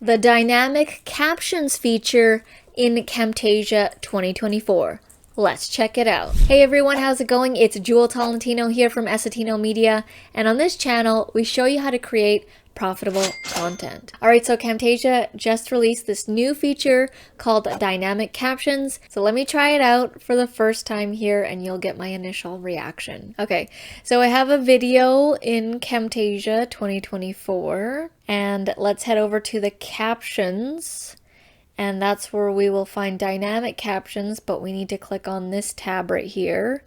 The dynamic captions feature in Camtasia 2024. Let's check it out. Hey everyone, how's it going? It's Jewel Tolentino here from Essetino Media, and on this channel, we show you how to create profitable content. Alright, so Camtasia just released this new feature called dynamic captions. So let me try it out for the first time here and you'll get my initial reaction. Okay, so I have a video in Camtasia 2024 and let's head over to the captions. And that's where we will find dynamic captions, but we need to click on this tab right here.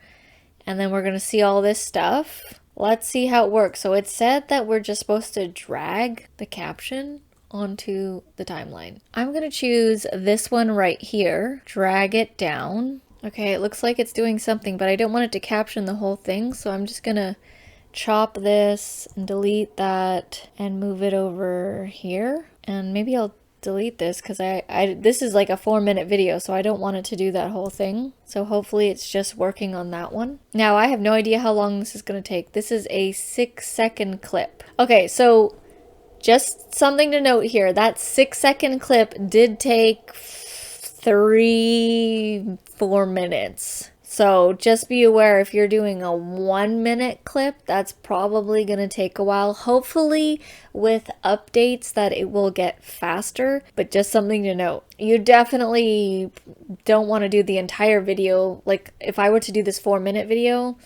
And then we're going to see all this stuff. Let's see how it works. So it said that we're just supposed to drag the caption onto the timeline. I'm going to choose this one right here, drag it down. Okay, it looks like it's doing something, but I don't want it to caption the whole thing. So I'm just going to chop this and delete that and move it over here. And maybe I'll delete this because this is like a 4-minute video, so I don't want it to do that whole thing. So hopefully it's just working on that one. Now I have no idea how long this is going to take. This is a 6-second clip. Okay, so just something to note here. That 6-second clip did take 3-4 minutes. So just be aware if you're doing a 1-minute clip, that's probably going to take a while. Hopefully with updates that it will get faster, but just something to note. You definitely don't want to do the entire video. Like if I were to do this 4-minute video,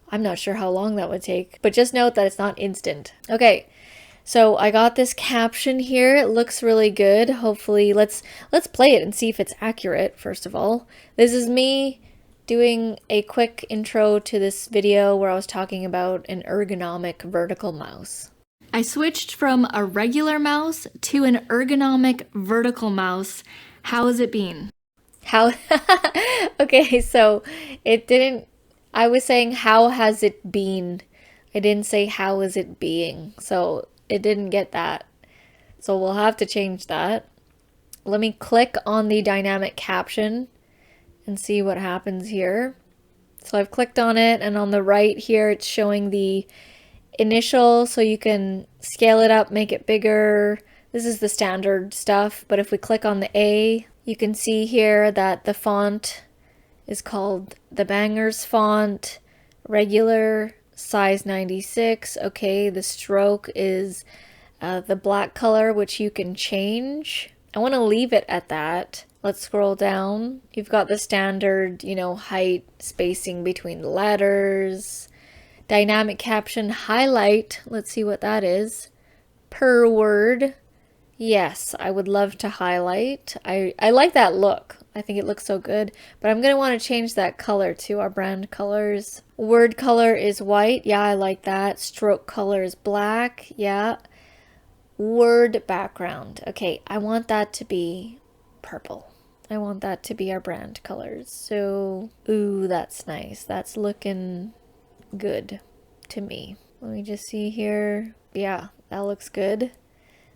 I'm not sure how long that would take, but just note that it's not instant. Okay. So I got this caption here. It looks really good. Hopefully let's play it and see if it's accurate. First of all, this is me doing a quick intro to this video where I was talking about an ergonomic vertical mouse. I switched from a regular mouse to an ergonomic vertical mouse. How has it been? How? Okay, so it didn't, I was saying how has it been? I didn't say how is it being. So it didn't get that. So we'll have to change that. Let me click on the dynamic caption and see what happens here. So I've clicked on it, and on the right here it's showing the initial, so you can scale it up, make it bigger. This is the standard stuff, but if we click on the A, you can see here that the font is called the Bangers font, regular, size 96. Okay, the stroke is the black color, which you can change. I want to leave it at that. Let's scroll down. You've got the standard, height, spacing between the letters. Dynamic caption highlight. Let's see what that is. Per word. Yes, I would love to highlight. I like that look. I think it looks so good. But I'm going to want to change that color to our brand colors. Word color is white. Yeah, I like that. Stroke color is black. Yeah. Word background. Okay, I want that to be purple. I want that to be our brand colors. So, ooh, that's nice. That's looking good to me. Let me just see here. Yeah, that looks good.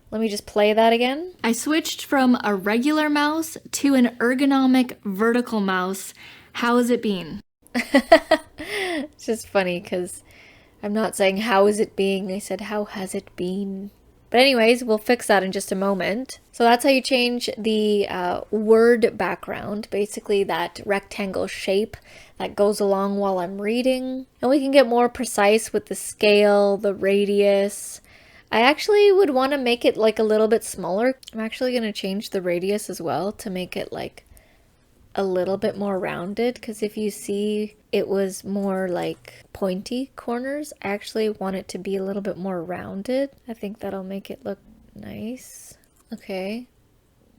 Let me just play that again. I switched from a regular mouse to an ergonomic vertical mouse. How has it been? It's just funny because I'm not saying how is it being. I said how has it been? But anyways, we'll fix that in just a moment. So that's how you change the word background, basically that rectangle shape that goes along while I'm reading. And we can get more precise with the scale, the radius. I actually would want to make it like a little bit smaller. I'm actually going to change the radius as well to make it like a little bit more rounded, because if you see it was more like pointy corners, I actually want it to be a little bit more rounded. I think that'll make it look nice. Okay.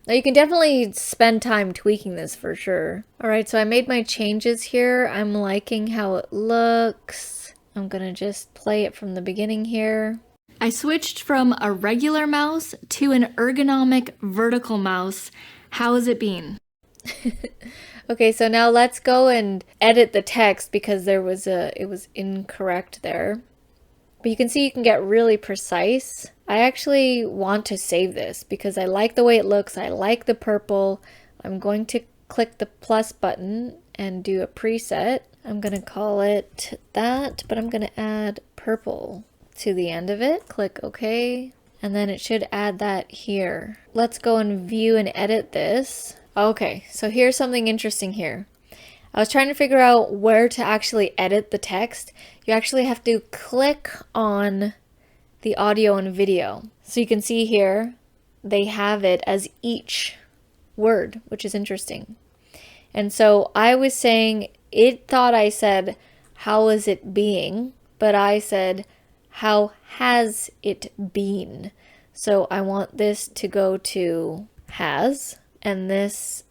Now you can definitely spend time tweaking this for sure. Alright, so I made my changes here. I'm liking how it looks. I'm gonna just play it from the beginning here. I switched from a regular mouse to an ergonomic vertical mouse. How has it been? Okay, so now let's go and edit the text because it was incorrect there. But you can see you can get really precise. I actually want to save this because I like the way it looks. I like the purple. I'm going to click the plus button and do a preset. I'm going to call it that, but I'm going to add purple to the end of it. Click OK. and then it should add that here. Let's go and view and edit this. Okay, so here's something interesting here. I was trying to figure out where to actually edit the text. You actually have to click on the audio and video. So you can see here, they have it as each word, which is interesting. And so I was saying, it thought I said, how is it being? But I said, how has it been? So I want this to go to has, and this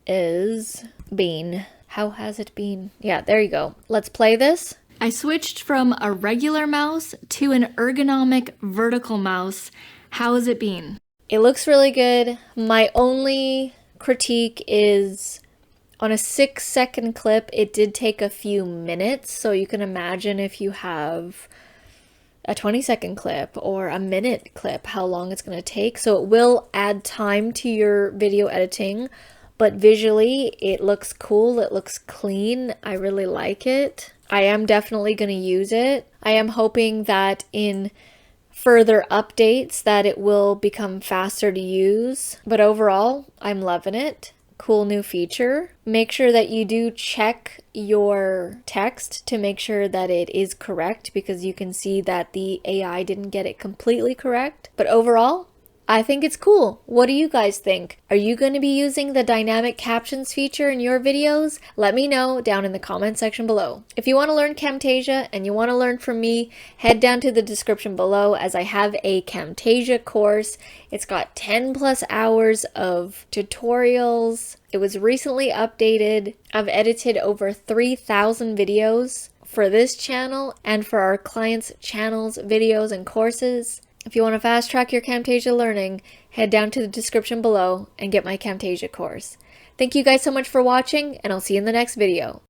is been. How has it been? Yeah, there you go. Let's play this. I switched from a regular mouse to an ergonomic vertical mouse. How has it been? It looks really good. My only critique is on a 6-second clip, it did take a few minutes. So you can imagine if you have a 20-second clip or a minute clip, how long it's going to take. So it will add time to your video editing, but visually it looks cool. It looks clean. I really like it. I am definitely going to use it. I am hoping that in further updates that it will become faster to use, but overall I'm loving it. Cool new feature. Make sure that you do check your text to make sure that it is correct, because you can see that the AI didn't get it completely correct. But overall, I think it's cool. What do you guys think? Are you going to be using the dynamic captions feature in your videos? Let me know down in the comment section below. If you want to learn Camtasia and you want to learn from me, head down to the description below, as I have a Camtasia course. It's got 10+ hours of tutorials. It was recently updated. I've edited over 3,000 videos for this channel and for our clients' channels, videos, and courses. If you want to fast track your Camtasia learning, head down to the description below and get my Camtasia course. Thank you guys so much for watching, and I'll see you in the next video.